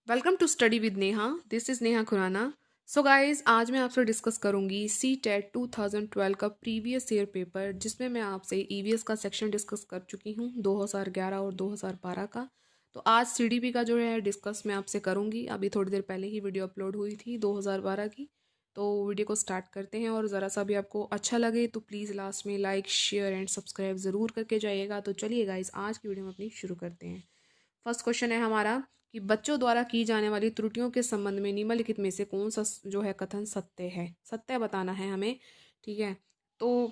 Welcome to study with Neha. This is Neha Khurana. So guys, आज मैं आपसे डिस्कस करूंगी सी टेट 2012 का प्रीवियस ईयर पेपर, जिसमें मैं आपसे ईवीएस का सेक्शन डिस्कस कर चुकी हूँ 2011 और 2012 का। तो आज सीडीपी का जो है डिस्कस मैं आपसे करूंगी। अभी थोड़ी देर पहले ही वीडियो अपलोड हुई थी 2012 की। तो वीडियो को स्टार्ट करते हैं, और ज़रा सा भी आपको अच्छा लगे तो प्लीज़ लास्ट में लाइक शेयर एंड सब्सक्राइब ज़रूर करके जाइएगा। तो चलिए गाइस, आज की वीडियो में अपनी शुरू करते हैं। फर्स्ट क्वेश्चन है हमारा कि बच्चों द्वारा की जाने वाली त्रुटियों के संबंध में निम्नलिखित में से कौन सा जो है कथन सत्य है। सत्य बताना है हमें। ठीक है। तो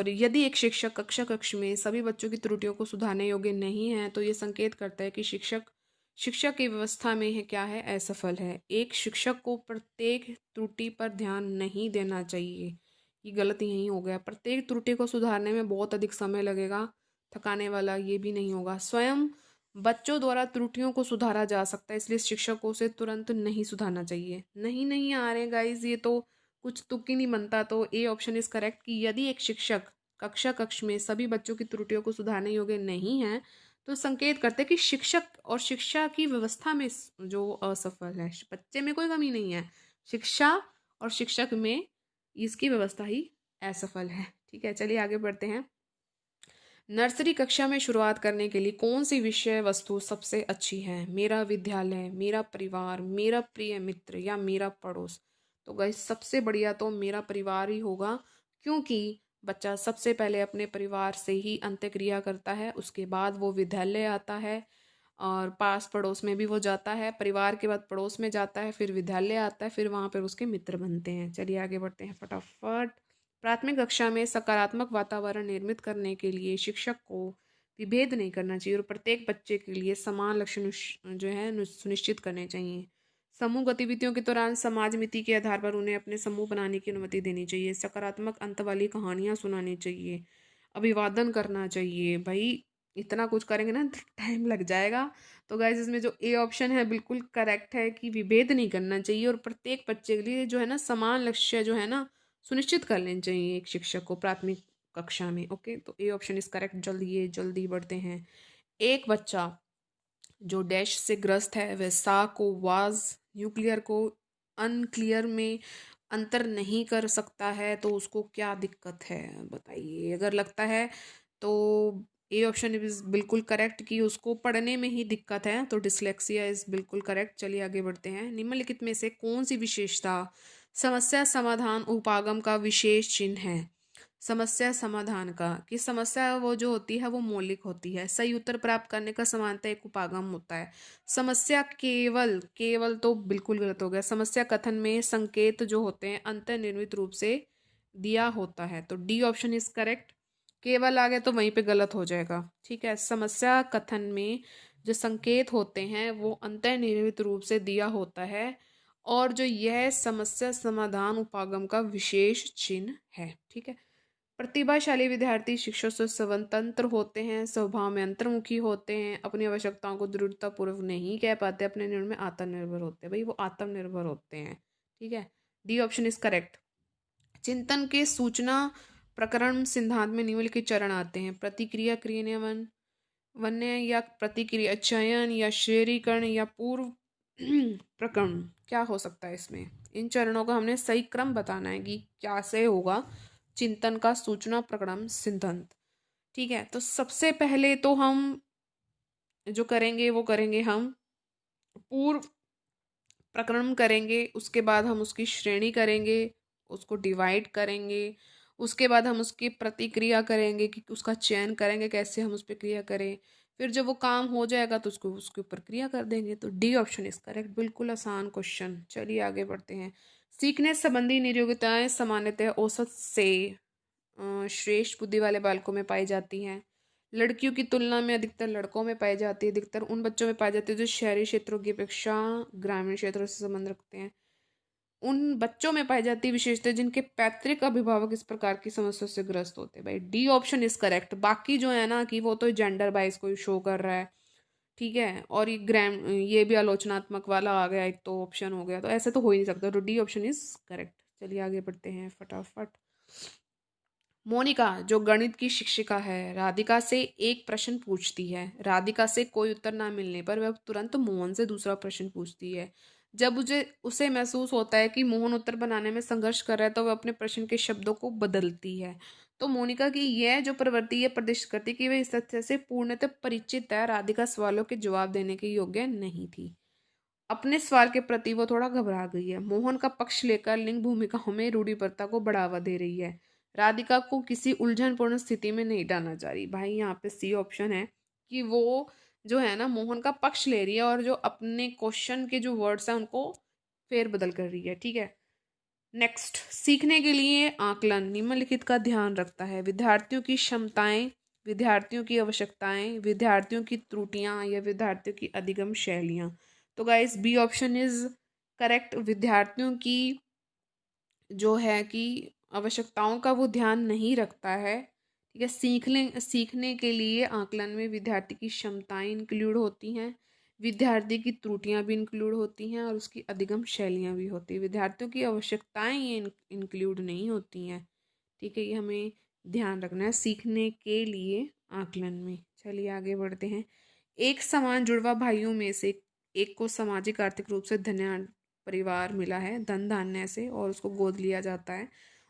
यदि एक शिक्षक कक्ष में सभी बच्चों की त्रुटियों को सुधारने योग्य नहीं है, तो ये संकेत करता है कि शिक्षक की व्यवस्था में है क्या है, असफल है। एक शिक्षक को प्रत्येक त्रुटि पर ध्यान नहीं देना चाहिए। ये गलत यही हो गया। प्रत्येक त्रुटि को सुधारने में बहुत अधिक समय लगेगा, थकाने वाला ये भी नहीं होगा। स्वयं बच्चों द्वारा त्रुटियों को सुधारा जा सकता है, इसलिए शिक्षकों से तुरंत नहीं सुधारना चाहिए। नहीं नहीं आ रहे गाइज, ये तो कुछ तुक ही नहीं बनता। तो ए ऑप्शन इज करेक्ट कि यदि एक शिक्षक कक्ष में सभी बच्चों की त्रुटियों को सुधारने योग्य नहीं है, तो संकेत करते हैं कि शिक्षक और शिक्षा की व्यवस्था में जो असफल है। बच्चे में कोई कमी नहीं है, शिक्षा और शिक्षक में इसकी व्यवस्था ही असफल है। ठीक है, चलिए आगे बढ़ते हैं। नर्सरी कक्षा में शुरुआत करने के लिए कौन सी विषय वस्तु सबसे अच्छी है? मेरा विद्यालय, मेरा परिवार, मेरा प्रिय मित्र या मेरा पड़ोस। तो गाइस, सबसे बढ़िया तो मेरा परिवार ही होगा, क्योंकि बच्चा सबसे पहले अपने परिवार से ही अंत्यक्रिया करता है, उसके बाद वो विद्यालय आता है, और पास पड़ोस में भी वो जाता है। परिवार के बाद पड़ोस में जाता है, फिर विद्यालय आता है, फिर वहाँ पर उसके मित्र बनते हैं। चलिए आगे बढ़ते हैं फटाफट। प्राथमिक कक्षा में सकारात्मक वातावरण निर्मित करने के लिए शिक्षक को विभेद नहीं करना चाहिए, और प्रत्येक बच्चे के लिए समान लक्ष्य जो है सुनिश्चित करने चाहिए। समूह गतिविधियों के दौरान समाज मिति के आधार पर उन्हें अपने समूह बनाने की अनुमति देनी चाहिए। सकारात्मक अंत वाली कहानियां सुनानी चाहिए। अभिवादन करना चाहिए। भाई, इतना कुछ करेंगे ना टाइम लग जाएगा। तो गाइस, इसमें जो ए ऑप्शन है बिल्कुल करेक्ट है कि विभेद नहीं करना चाहिए, और प्रत्येक बच्चे के लिए जो है ना समान लक्ष्य जो है ना सुनिश्चित कर लेना चाहिए एक शिक्षक को प्राथमिक कक्षा में। ओके, तो ए ऑप्शन इज करेक्ट। जल्दी बढ़ते हैं। एक बच्चा जो डैश से ग्रस्त है वह सा को वाज, न्यूक्लियर को अनक्लियर में अंतर नहीं कर सकता है, तो उसको क्या दिक्कत है बताइए। अगर लगता है तो ए ऑप्शन इज बिल्कुल करेक्ट कि उसको पढ़ने में ही दिक्कत है, तो डिसलेक्सिया इज बिल्कुल करेक्ट। चलिए आगे बढ़ते हैं। निम्नलिखित में से कौन सी विशेषता समस्या समाधान उपागम का विशेष चिन्ह है? समस्या समाधान का कि समस्या वो जो होती है वो मौलिक होती है। सही उत्तर प्राप्त करने का समानता एक उपागम होता है। समस्या केवल केवल तो बिल्कुल गलत हो गया। समस्या कथन में संकेत जो होते हैं अंतर्निर्मित रूप से दिया होता है, तो डी ऑप्शन इज करेक्ट। केवल आ गया तो वहीं पे गलत हो जाएगा। ठीक है, समस्या कथन में जो संकेत होते हैं वो अंतर्निर्मित रूप से दिया होता है, और जो यह समस्या समाधान उपागम का विशेष चिन्ह है। ठीक है। प्रतिभाशाली विद्यार्थी शिक्षक से स्वतंत्र होते हैं, स्वभाव में अंतर्मुखी होते हैं, अपनी आवश्यकताओं को दृढ़तापूर्वक नहीं कह पाते, अपने निर्णय में आत्मनिर्भर होते हैं। भाई, वो आत्मनिर्भर होते हैं। ठीक है, डी ऑप्शन इज करेक्ट। चिंतन के सूचना प्रकरण सिद्धांत में निम्नलिखित चरण आते हैं: प्रतिक्रिया, क्रियान्वयन, वन्य या प्रतिक्रिया, चयन या शेयरीकरण या पूर्व प्रकरण। क्या हो सकता है इसमें? इन चरणों का हमने सही क्रम बताना है कि क्या से होगा चिंतन का सूचना प्रकरण सिद्धांत। ठीक है, तो सबसे पहले तो हम जो करेंगे वो करेंगे हम पूर्व प्रकरण करेंगे, उसके बाद हम उसकी श्रेणी करेंगे, उसको डिवाइड करेंगे, उसके बाद हम उसकी प्रतिक्रिया करेंगे कि उसका चयन करेंगे कैसे हम उस पर क्रिया करें, फिर जब वो काम हो जाएगा तो उसको उसके ऊपर क्रिया कर देंगे। तो डी ऑप्शन इज करेक्ट। बिल्कुल आसान क्वेश्चन। चलिए आगे बढ़ते हैं। सीखने संबंधी नियोगिताएं सामान्यतः औसत से श्रेष्ठ बुद्धि वाले बालकों में पाई जाती हैं। लड़कियों की तुलना में अधिकतर लड़कों में पाई जाती है। अधिकतर उन बच्चों में पाई जाती है जो शहरी क्षेत्रों की अपेक्षा ग्रामीण क्षेत्रों से संबंध रखते हैं। उन बच्चों में पाई जाती है विशेषता जिनके पैतृक अभिभावक इस प्रकार की समस्या से ग्रस्त होते हैं। भाई, डी ऑप्शन इज करेक्ट। बाकी जो है ना कि वो तो जेंडर बाइस को शो कर रहा है। ठीक है, और ये भी आलोचनात्मक वाला आ गया, एक तो ऑप्शन हो गया, तो ऐसे तो हो ही नहीं सकता। तो डी ऑप्शन इज करेक्ट। चलिए आगे बढ़ते हैं फटाफट। मोनिका जो गणित की शिक्षिका है राधिका से एक प्रश्न पूछती है। राधिका से कोई उत्तर ना मिलने पर वह तुरंत मोहन से दूसरा प्रश्न पूछती है। जब उसे महसूस होता है कि मोहन उत्तर बनाने में संघर्ष कर रहा है तो वह अपने प्रश्न के शब्दों को बदलती है। तो मोनिका की यह जो प्रवृत्ति है प्रदर्शित करती है कि वह इस तथ्य से पूर्णतः परिचित है राधिका सवालों के जवाब देने के योग्य नहीं थी। अपने सवाल के प्रति वो थोड़ा घबरा गई है। मोहन का पक्ष लेकर लिंग भूमिकाओं में रूढ़िप्रथा को बढ़ावा दे रही है। राधिका को किसी उलझनपूर्ण स्थिति में नहीं डालना चाह रही। भाई यहाँ पे सी ऑप्शन है कि वो जो है ना मोहन का पक्ष ले रही है और जो अपने क्वेश्चन के जो वर्ड्स हैं उनको फेर बदल कर रही है। ठीक है। नेक्स्ट, सीखने के लिए आकलन निम्नलिखित का ध्यान रखता है। विद्यार्थियों की क्षमताएं, विद्यार्थियों की आवश्यकताएं, विद्यार्थियों की त्रुटियां या विद्यार्थियों की अधिगम शैलियां। तो guys B option is correct. विद्यार्थियों की जो है कि आवश्यकताओं का वो ध्यान नहीं रखता है। ठीक है। सीखने के लिए आकलन में विद्यार्थी की क्षमताएं इंक्लूड होती हैं, विद्यार्थी की त्रुटियां भी इंक्लूड होती हैं और उसकी अधिगम शैलियां भी होती हैं। विद्यार्थियों की आवश्यकताएं ये इंक्लूड नहीं होती हैं। ठीक है, ये हमें ध्यान रखना है सीखने के लिए आकलन में। चलिए आगे बढ़ते हैं। एक समान जुड़वा भाइयों में से एक को सामाजिक आर्थिक रूप से धन्य परिवार मिला है, धन धान्य से, और उसको गोद लिया जाता है,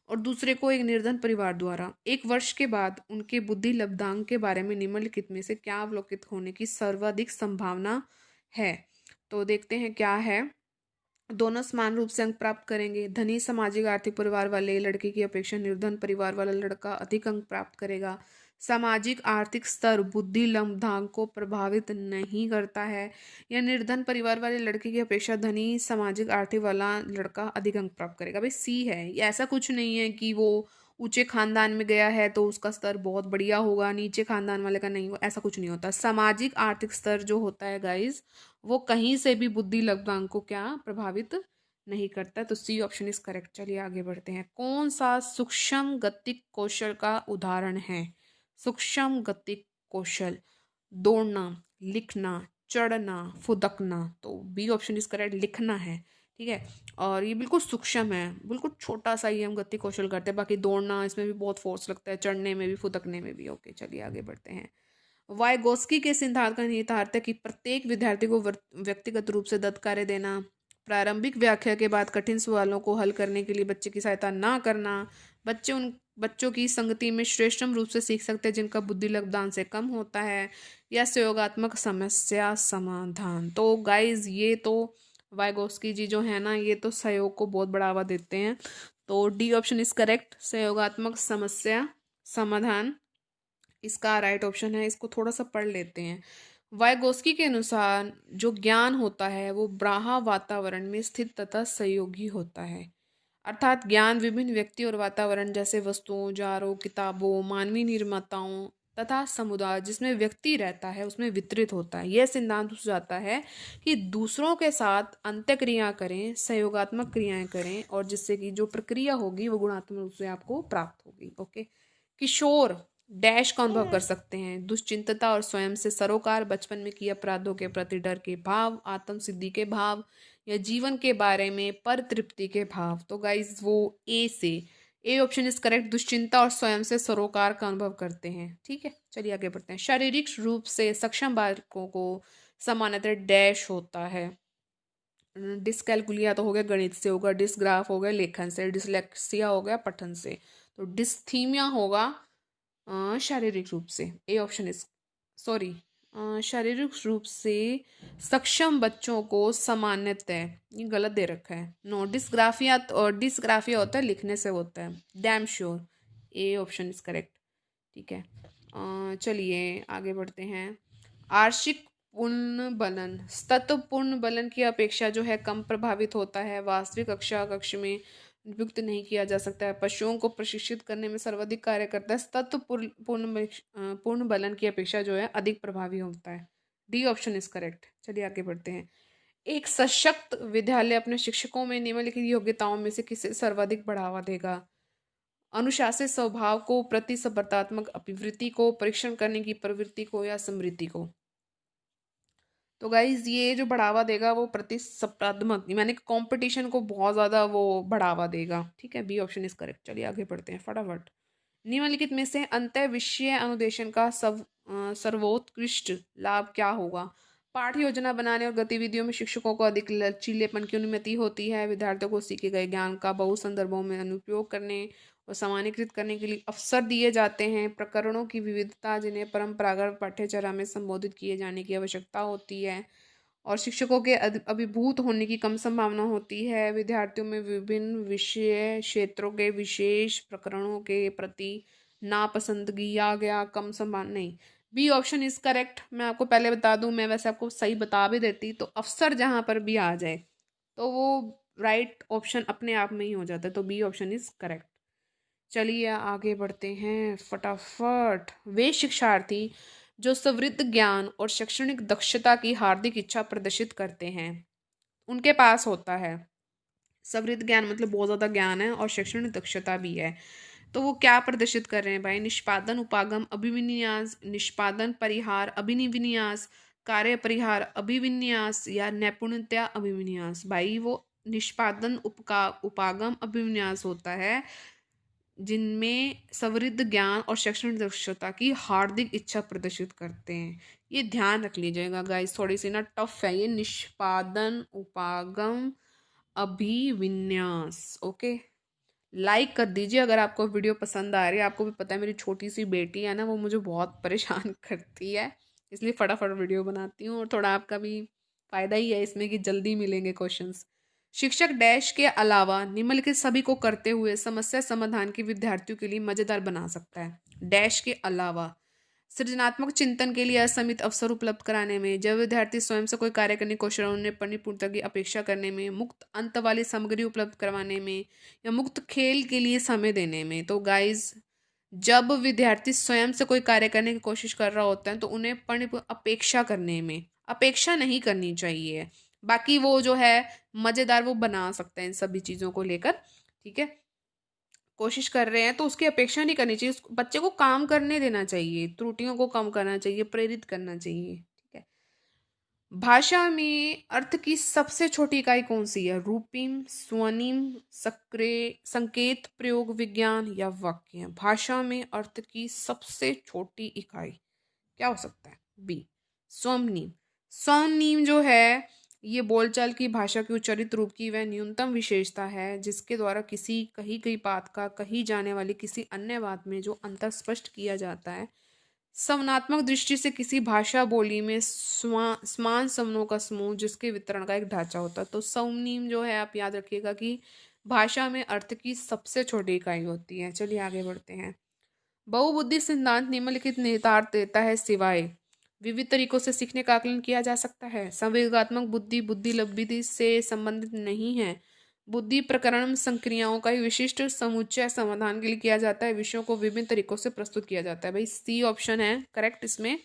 और दूसरे को एक निर्धन परिवार द्वारा। एक वर्ष के बाद उनके बुद्धि लब्धांक के बारे में निम्नलिखित में से क्या अवलोकित होने की सर्वाधिक संभावना है। तो देखते हैं क्या है। दोनों समान रूप से अंक प्राप्त करेंगे। धनी सामाजिक आर्थिक परिवार वाले लड़के की अपेक्षा निर्धन परिवार वाला लड़का अधिक अंक प्राप्त करेगा। सामाजिक आर्थिक स्तर बुद्धि लब्धांक को प्रभावित नहीं करता है, या निर्धन परिवार वाले लड़के की अपेक्षा धनी सामाजिक आर्थिक वाला लड़का अधिक अंक प्राप्त करेगा। भाई सी है। ये ऐसा कुछ नहीं है कि वो ऊंचे खानदान में गया है तो उसका स्तर बहुत बढ़िया होगा, नीचे खानदान वाले का नहीं हो, ऐसा कुछ नहीं होता। सामाजिक आर्थिक स्तर जो होता है गाइज वो कहीं से भी बुद्धि लब्धांक को क्या प्रभावित नहीं करता। तो सी ऑप्शन इज करेक्ट। चलिए आगे बढ़ते हैं। कौन सा सूक्ष्म गतिक कौशल का उदाहरण है। सूक्ष्म गतिक कौशल, दौड़ना, लिखना, चढ़ना, फुदकना। तो बी ऑप्शन इज करेक्ट, लिखना है। ठीक है। और ये बिल्कुल सूक्ष्म है, बिल्कुल छोटा सा ही हम गति कौशल करते हैं। बाकी दौड़ना इसमें भी बहुत फोर्स लगता है, चढ़ने में भी, फुदकने में भी। ओके चलिए आगे बढ़ते हैं। वाइगोस्की के सिद्धांत का निहितार्थ है कि प्रत्येक विद्यार्थी को व्यक्तिगत रूप से दत्त कार्य देना, प्रारंभिक व्याख्या के बाद कठिन सवालों को हल करने के लिए बच्चे की सहायता ना करना, उन बच्चों की संगति में श्रेष्ठतम रूप से सीख सकते हैं जिनका बुद्धि लब्धांक से कम होता है, या सहयोगात्मक समस्या समाधान। तो गाइज ये तो वाइगोस्की जी जो है ना ये तो सहयोग को बहुत बढ़ावा देते हैं। तो डी ऑप्शन इज करेक्ट, सहयोगात्मक समस्या समाधान इसका राइट ऑप्शन है। इसको थोड़ा सा पढ़ लेते हैं। वाइगोस्की के अनुसार जो ज्ञान होता है वो बाह्य वातावरण में स्थित तथा सहयोगी होता है। अर्थात ज्ञान विभिन्न व्यक्ति और वातावरण जैसे वस्तुओं, औजारों, किताबों, मानवीय निर्माताओं तथा समुदाय जिसमें व्यक्ति रहता है उसमें वितरित होता है। यह सिद्धांत सुझाता है कि दूसरों के साथ अंत्यक्रिया करें, सहयोगात्मक क्रियाएं करें, और जिससे कि जो प्रक्रिया होगी वो गुणात्मक रूप से आपको प्राप्त होगी। ओके। किशोर डैश का अनुभव कर सकते हैं। दुश्चिंतता और स्वयं से सरोकार, बचपन में किए अपराधों के प्रति डर के भाव, आत्म सिद्धि के भाव, या जीवन के बारे में पर तृप्ति के भाव। तो गाइज वो ए ऑप्शन इज करेक्ट, दुश्चिंता और स्वयं से सरोकार का अनुभव करते हैं। ठीक है चलिए आगे बढ़ते हैं। शारीरिक रूप से सक्षम बालकों को सामान्यतः डैश होता है। डिसकैलकुलिया तो हो गया गणित से होगा, डिसग्राफ हो गया लेखन से, डिसलेक्सिया हो गया पठन से, तो डिस्थीमिया होगा शारीरिक रूप से। ए ऑप्शन इज सॉरी, शारीरिक रूप से सक्षम बच्चों को सामान्यतः, ये गलत दे रखा है, नो डिस्ग्राफिया, और डिस्ग्राफिया होता है लिखने से होता है। Damn sure A option is correct. ठीक है। चलिए आगे बढ़ते हैं। आर्शिक पूर्ण बलन तत्व पूर्ण बलन की अपेक्षा जो है कम प्रभावित होता है, वास्तविक कक्ष में नियुक्त नहीं किया जा सकता है, पशुओं को प्रशिक्षित करने में सर्वाधिक कार्य करता है, तत्व पूर्ण बलन की अपेक्षा जो है अधिक प्रभावी होता है। D option is correct. चलिए आगे बढ़ते हैं। एक सशक्त विद्यालय अपने शिक्षकों में निम्नलिखित योग्यताओं में से किसे सर्वाधिक बढ़ावा देगा। अनुशासित स्वभाव को, प्रतिस्पर्धात्मक अभिवृत्ति को, परीक्षण करने की प्रवृत्ति को, या स्मृति को। तो गाइज ये जो बढ़ावा देगा वो प्रतिस्पर्धात्मक यानी कि कंपटीशन को बहुत ज़्यादा वो बढ़ावा देगा। ठीक है बी ऑप्शन इज करेक्ट। चलिए आगे बढ़ते हैं फटाफट। निम्नलिखित में से अंतः विषय अनुदेशन का सर्वोत्कृष्ट लाभ क्या होगा? पाठ्य योजना बनाने और गतिविधियों में शिक्षकों को अधिक लचीलेपन की अनुमति होती है। विद्यार्थियों को सीखे गए ज्ञान का बहु संदर्भों में अनुप्रयोग करने और सामान्यीकृत करने के लिए अवसर दिए जाते हैं। प्रकरणों की विविधता जिन्हें परंपरागत पाठ्यचर्या में संबोधित किए जाने की आवश्यकता होती है और शिक्षकों के अभिभूत होने की कम संभावना होती है। विद्यार्थियों में विभिन्न विषय क्षेत्रों के विशेष प्रकरणों के प्रति नापसंदगी या गया कम संभावना नहीं। B option is correct. मैं आपको पहले बता दूं, मैं वैसे आपको सही बता भी देती, तो अफसर जहां पर भी आ जाए तो वो राइट ऑप्शन अपने आप में ही हो जाता है, तो बी ऑप्शन इज करेक्ट। चलिए आगे बढ़ते हैं फटाफट। वे शिक्षार्थी जो समृद्ध ज्ञान और शैक्षणिक दक्षता की हार्दिक इच्छा प्रदर्शित करते हैं, उनके पास होता है समृद्ध ज्ञान, मतलब बहुत ज़्यादा ज्ञान है और शैक्षणिक दक्षता भी है, तो वो क्या प्रदर्शित कर रहे हैं भाई? निष्पादन उपागम अभिविन्यास, निष्पादन परिहार अभिनिविन्यास, कार्य परिहार अभिविन्यास या नैपुणता अभिविन्यास। भाई वो निष्पादन उपागम अभिविन्यास होता है जिनमें समृद्ध ज्ञान और शैक्षणिक दक्षता की हार्दिक इच्छा प्रदर्शित करते हैं। ये ध्यान रख लीजिएगा गाइस, थोड़ी सी ना टफ है ये। निष्पादन उपागम अभिविन्यास। ओके, लाइक कर दीजिए अगर आपको वीडियो पसंद आ रही है। आपको भी पता है मेरी छोटी सी बेटी है ना, वो मुझे बहुत परेशान करती है, इसलिए फटाफट वीडियो बनाती हूँ और थोड़ा आपका भी फायदा ही है इसमें कि जल्दी मिलेंगे क्वेश्चंस। शिक्षक डैश के अलावा निम्नलिखित सभी को करते हुए समस्या समाधान की विद्यार्थियों के लिए मजेदार बना सकता है। डैश के अलावा सृजनात्मक चिंतन के लिए असीमित अवसर उपलब्ध कराने में, जब विद्यार्थी स्वयं से कोई कार्य करने की कोशिश उन्हें परिपूर्णता की अपेक्षा करने में, मुक्त अंत वाली सामग्री उपलब्ध करवाने में या मुक्त खेल के लिए समय देने में। तो गाइज, जब विद्यार्थी स्वयं से कोई कार्य करने की कोशिश कर रहा होता है तो उन्हें अपेक्षा करने में, अपेक्षा नहीं करनी चाहिए। बाकी वो जो है मजेदार वो बना सकते हैं इन सभी चीज़ों को लेकर। ठीक है, कोशिश कर रहे हैं तो उसकी अपेक्षा नहीं करनी चाहिए, बच्चे को काम करने देना चाहिए, त्रुटियों को कम करना चाहिए, प्रेरित करना चाहिए। ठीक है। भाषा में अर्थ की सबसे छोटी इकाई कौन सी है? रूपिम, स्वनिम, सक्रिय, संकेत प्रयोग विज्ञान या वाक्य? भाषा में अर्थ की सबसे छोटी इकाई क्या हो सकता है? बी स्वनिम। स्वनिम जो है ये बोलचाल की भाषा के उच्चारित रूप की वह न्यूनतम विशेषता है जिसके द्वारा किसी कही गई बात का कही जाने वाली किसी अन्य बात में जो अंतर स्पष्ट किया जाता है। संवनात्मक दृष्टि से किसी भाषा बोली में समान समनों का समूह जिसके वितरण का एक ढांचा होता है। तो स्वनिम जो है आप याद रखिएगा कि भाषा में अर्थ की सबसे छोटी इकाई होती है। चलिए आगे बढ़ते हैं। बहुबुद्धि सिद्धांत निम्नलिखित निहितार्थ देता है सिवाय विविध तरीकों से सीखने का आकलन किया जा सकता है। संवेगात्मक बुद्धि बुद्धि लब्धि से संबंधित नहीं है। बुद्धि प्रकरण संक्रियाओं का एक विशिष्ट समुच्चय समाधान के लिए किया जाता है। विषयों को विभिन्न तरीकों से प्रस्तुत किया जाता है। भाई सी ऑप्शन है करेक्ट इसमें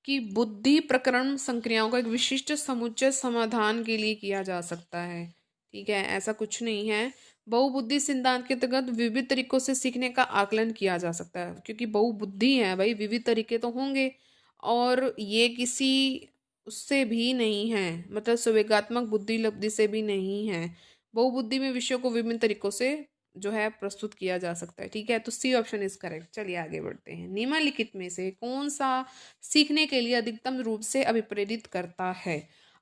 कि बुद्धि प्रकरण संक्रियाओं का एक विशिष्ट समुच्चय समाधान के लिए किया जा सकता है। ठीक है, ऐसा कुछ नहीं है। बहुबुद्धि सिद्धांत के अंतर्गत विविध तरीकों से सीखने का आकलन किया जा सकता है क्योंकि बहुबुद्धि है भाई, विविध तरीके तो होंगे और ये किसी उससे भी नहीं है, मतलब संवेगात्मक बुद्धि लब्धि से भी नहीं है। बहुबुद्धि में विषयों को विभिन्न तरीकों से जो है प्रस्तुत किया जा सकता है। ठीक है, तो सी ऑप्शन इज करेक्ट। चलिए आगे बढ़ते हैं। निम्नलिखित में से कौन सा सीखने के लिए अधिकतम रूप से अभिप्रेरित करता है?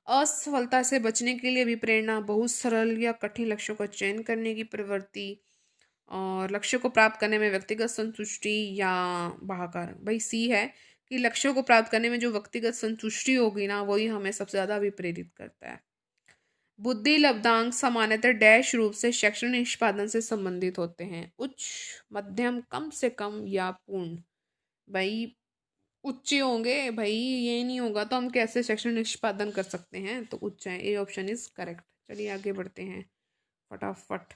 असफलता से बचने के लिए अभिप्रेरणा, बहुत सरल या कठिन लक्ष्यों का चयन करने की प्रवृत्ति और लक्ष्य को प्राप्त करने में व्यक्तिगत संतुष्टि या बाहर। भाई सी है कि लक्ष्यों को प्राप्त करने में जो व्यक्तिगत संतुष्टि होगी ना वही हमें सबसे ज़्यादा अभिप्रेरित करता है। बुद्धि लब्धांक सामान्यतः डैश रूप से शैक्षणिक निष्पादन से संबंधित होते हैं। उच्च, मध्यम, कम से कम या पूर्ण। भाई उच्च होंगे भाई, ये नहीं होगा तो हम कैसे शैक्षणिक निष्पादन कर सकते हैं? तो उच्च है, ए ऑप्शन इज करेक्ट। चलिए आगे बढ़ते हैं फटाफट।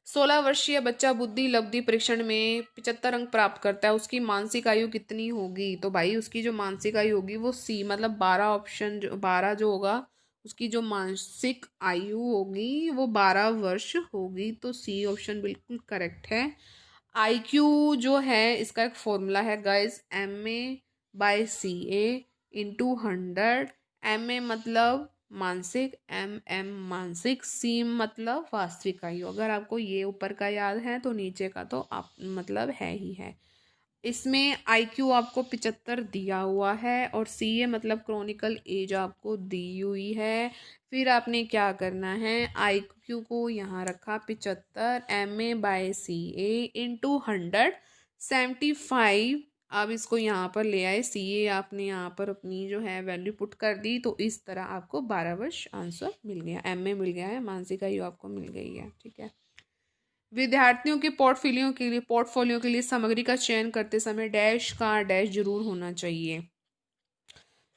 16 वर्षीय बच्चा बुद्धि लब्धि परीक्षण में 75 अंक प्राप्त करता है, उसकी मानसिक आयु कितनी होगी? तो भाई उसकी जो मानसिक आयु होगी वो सी, मतलब 12 ऑप्शन, जो 12 जो होगा उसकी जो मानसिक आयु होगी वो 12 वर्ष होगी। तो सी ऑप्शन बिल्कुल करेक्ट है। IQ जो है इसका एक फॉर्मूला है गाइस, MA/CA × 100। MA मतलब मानसिक, मानसिक, सीम मतलब वास्तविक आयु। अगर आपको ये ऊपर का याद है तो नीचे का तो आप मतलब है ही है। इसमें IQ आपको 75 दिया हुआ है और CA मतलब क्रॉनिकल एज आपको दी हुई है। फिर आपने क्या करना है, IQ को यहाँ रखा 75, MA/CA इंटू 100 75। अब इसको यहाँ पर ले आए, CA आपने यहाँ पर अपनी जो है वैल्यू पुट कर दी, तो इस तरह आपको 12 वर्ष आंसर मिल गया, MA मिल गया है, मानसिक आयु आपको मिल गई है। ठीक है। विद्यार्थियों के पोर्टफोलियो के लिए सामग्री का चयन करते समय डैश का डैश जरूर होना चाहिए।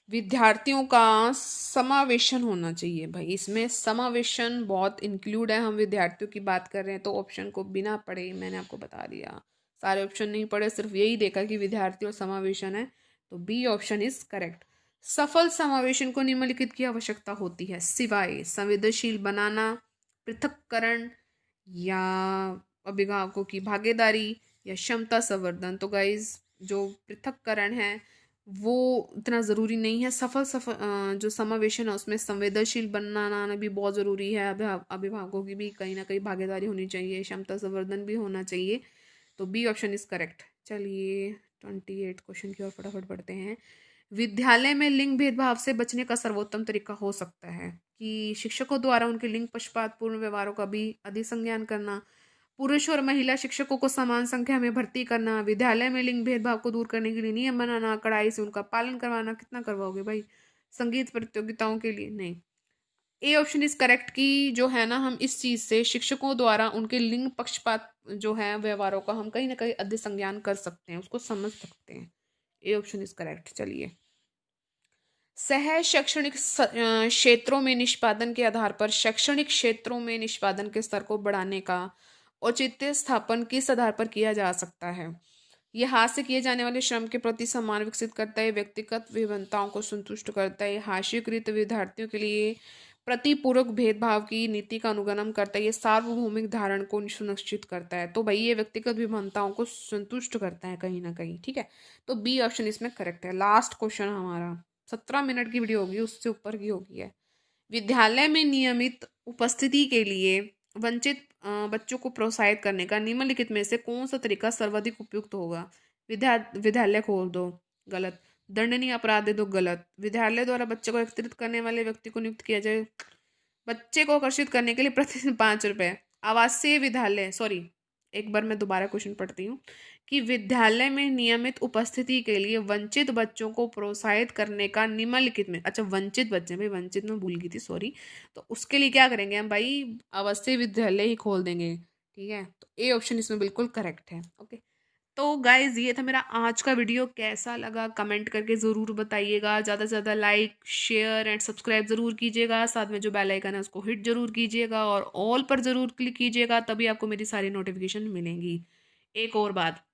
विद्यार्थियों का समावेशन होना चाहिए भाई, इसमें समावेशन बहुत इंक्लूड है। हम विद्यार्थियों की बात कर रहे हैं तो ऑप्शन को बिना पढ़े मैंने आपको बता दिया, सारे ऑप्शन नहीं पढ़े, सिर्फ यही देखा कि विद्यार्थी और समावेशन है, तो बी ऑप्शन इज करेक्ट। सफल समावेशन को निम्नलिखित की आवश्यकता होती है, सिवाय संवेदनशील बनाना, पृथक्करण, या अभिभावकों की भागीदारी, या क्षमता संवर्धन। तो गाइज जो पृथक्करण है वो इतना ज़रूरी नहीं है। जो समावेशन है उसमें संवेदनशील बनाना भी बहुत ज़रूरी है, अभिभावकों की भी कहीं ना कहीं भागीदारी होनी चाहिए, क्षमता संवर्धन भी होना चाहिए, तो बी ऑप्शन इज करेक्ट। चलिए 28 क्वेश्चन की ओर फटाफट पढ़ते हैं। विद्यालय में लिंग भेदभाव से बचने का सर्वोत्तम तरीका हो सकता है कि शिक्षकों द्वारा उनके लिंग पक्षपातपूर्ण व्यवहारों का भी अधिसंज्ञान करना, पुरुष और महिला शिक्षकों को समान संख्या में भर्ती करना, विद्यालय में लिंग भेदभाव को दूर करने के लिए नियम बनाना, कड़ाई से उनका पालन करवाना। कितना करवाओगे भाई, संगीत प्रतियोगिताओं के लिए नहीं। ए ऑप्शन इज करेक्ट कि जो है ना, हम इस चीज से शिक्षकों द्वारा उनके लिंग पक्षपात जो है व्यवहारों का हम कहीं ना कहीं अधिसंज्ञान कर सकते हैं, उसको समझ सकते हैं। A option is correct. चलिए, सह शैक्षणिक क्षेत्रों में निष्पादन के आधार पर शैक्षणिक क्षेत्रों में निष्पादन के स्तर को बढ़ाने का औचित्य स्थापन किस आधार पर किया जा सकता है। यह हाथ से किए जाने वाले श्रम के प्रति सम्मान विकसित करता है, व्यक्तिगत विभिन्नताओं को संतुष्ट करता है, हाशिएकृत विद्यार्थियों के लिए प्रतिपूरक भेदभाव की नीति का अनुगमन करता है, ये सार्वभौमिक धारण को सुनिश्चित करता है। तो भाई ये व्यक्तिगत विभिन्नताओं को संतुष्ट करता है कहीं ना कहीं। ठीक है, तो बी ऑप्शन इसमें करेक्ट है। लास्ट क्वेश्चन हमारा 17 मिनट की वीडियो होगी, उससे ऊपर की होगी है। विद्यालय में नियमित उपस्थिति के लिए वंचित बच्चों को प्रोत्साहित करने का निम्नलिखित में से कौन सा तरीका सर्वाधिक उपयुक्त होगा। विद्यालय खोल दो, गलत। दंडनीय अपराध दे दो, गलत। विद्यालय द्वारा बच्चे को एकत्रित करने वाले व्यक्ति को नियुक्त किया जाए, बच्चे को आकर्षित करने के लिए प्रतिदिन 5 रुपए। आवासीय विद्यालय, सॉरी एक बार मैं दोबारा क्वेश्चन पढ़ती हूँ कि विद्यालय में नियमित उपस्थिति के लिए वंचित बच्चों को प्रोत्साहित करने का निम्नलिखित में, अच्छा वंचित बच्चे, भाई वंचित में भूल गई थी, सॉरी। तो उसके लिए क्या करेंगे हम भाई, आवासीय विद्यालय ही खोल देंगे। ठीक है, तो ए ऑप्शन इसमें बिल्कुल करेक्ट है। ओके, तो गाइज ये था मेरा आज का वीडियो, कैसा लगा कमेंट करके ज़रूर बताइएगा। ज़्यादा से ज़्यादा लाइक शेयर एंड सब्सक्राइब ज़रूर कीजिएगा, साथ में जो बेल आइकन है उसको हिट जरूर कीजिएगा और ऑल पर ज़रूर क्लिक कीजिएगा, तभी आपको मेरी सारी नोटिफिकेशन मिलेंगी। एक और बात,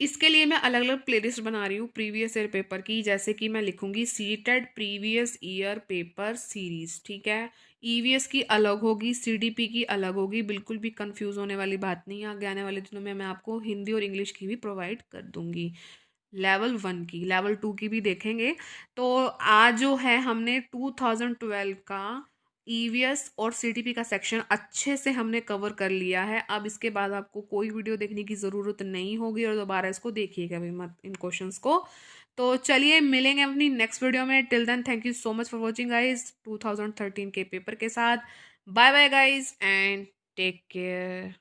इसके लिए मैं अलग अलग प्लेलिस्ट बना रही हूँ प्रीवियस ईयर पेपर की, जैसे कि मैं लिखूंगी seated previous year paper series. ठीक है, ईवीएस की अलग होगी, सीडीपी की अलग होगी, बिल्कुल भी कंफ्यूज होने वाली बात नहीं है। आगे आने वाले दिनों में मैं आपको हिंदी और इंग्लिश की भी प्रोवाइड कर दूंगी। लेवल 1 की, लेवल 2 की भी देखेंगे। तो आज जो है हमने 2012 का ईवीएस और सीटीपी का सेक्शन अच्छे से हमने कवर कर लिया है। अब इसके बाद आपको कोई वीडियो देखने की ज़रूरत नहीं होगी और दोबारा इसको देखिएगा भी मत इन क्वेश्चंस को। तो चलिए मिलेंगे अपनी नेक्स्ट वीडियो में। Till then thank you so much for watching guys 2013 के पेपर के साथ। Bye bye guys and take care.